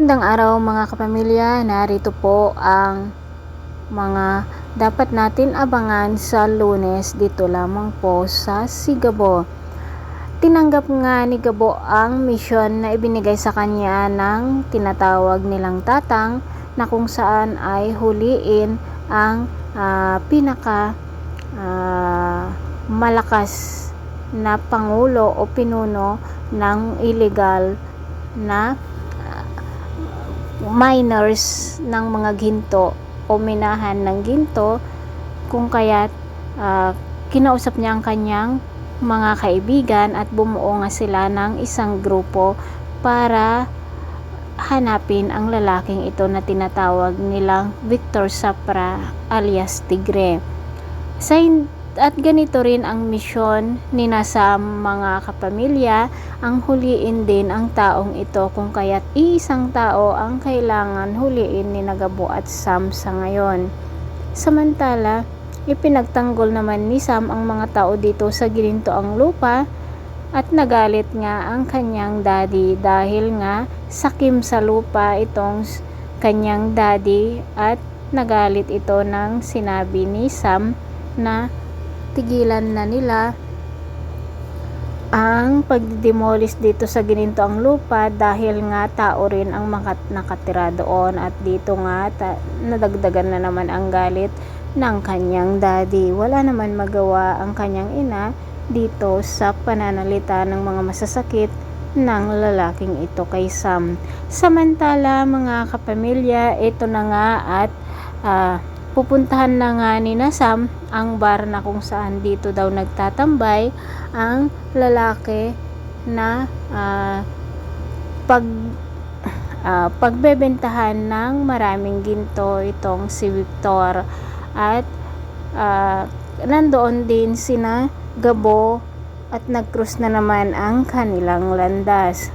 Magandang araw mga kapamilya, narito po ang mga dapat natin abangan sa Lunes dito lamang po sa Sigabo. Tinanggap nga ni Gabo ang misyon na ibinigay sa kanya ng tinatawag nilang tatang na kung saan ay huliin ang pinaka malakas na pangulo o pinuno ng illegal na miners ng mga ginto o minahan ng ginto, kung kaya't kinausap niya ang kanyang mga kaibigan at bumuo nga sila ng isang grupo para hanapin ang lalaking ito na tinatawag nilang Victor Sapra alias Tigre. At ganito rin ang misyon ni sa mga kapamilya, ang huliin din ang taong ito, kung kaya't iisang tao ang kailangan huliin ni Gabo at Sam sa ngayon. Samantala, ipinagtanggol naman ni Sam ang mga tao dito sa Ginintoang Lupa at nagalit nga ang kanyang daddy dahil nga sakim sa lupa itong kanyang daddy, at nagalit ito nang sinabi ni Sam na tigilan na nila ang pagdemolis dito sa Ginintoang Lupa dahil nga tao rin ang nakatira doon, at dito nga nadagdagan na naman ang galit ng kanyang daddy. Wala naman magawa ang kanyang ina dito sa pananalita ng mga masasakit ng lalaking ito kay Sam. Samantala mga kapamilya, ito na nga at pupuntahan na nga ni Sam ang bar na kung saan dito daw nagtatambay ang lalaki na pagbebentahan ng maraming ginto itong si Victor, at nandoon din sina Gabo at nag-cross na naman ang kanilang landas.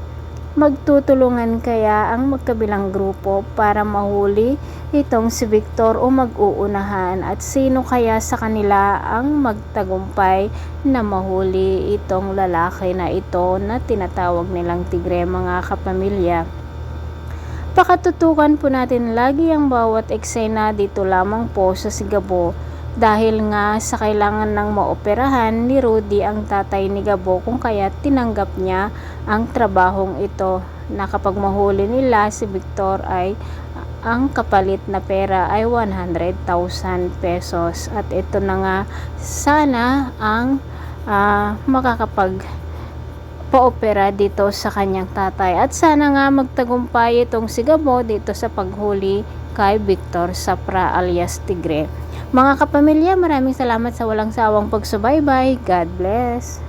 Magtutulungan kaya ang magkabilang grupo para mahuli itong si Victor o mag-uunahan, at sino kaya sa kanila ang magtagumpay na mahuli itong lalaki na ito na tinatawag nilang Tigre mga kapamilya? Pakatutukan po natin lagi ang bawat eksena dito lamang po sa Sigabo, dahil nga sa kailangan ng maoperahan ni Rudy ang tatay ni Gabo, kung kaya tinanggap niya ang trabahong ito na kapag mahuli nila si Victor ay ang kapalit na pera ay 100,000 pesos. At ito na nga sana ang makakapag paopera dito sa kanyang tatay, at sana nga magtagumpay itong si Gabo dito sa paghuli kay Victor Sapra alias Tigre. Mga kapamilya, maraming salamat sa walang sawang pagsubaybay. God bless.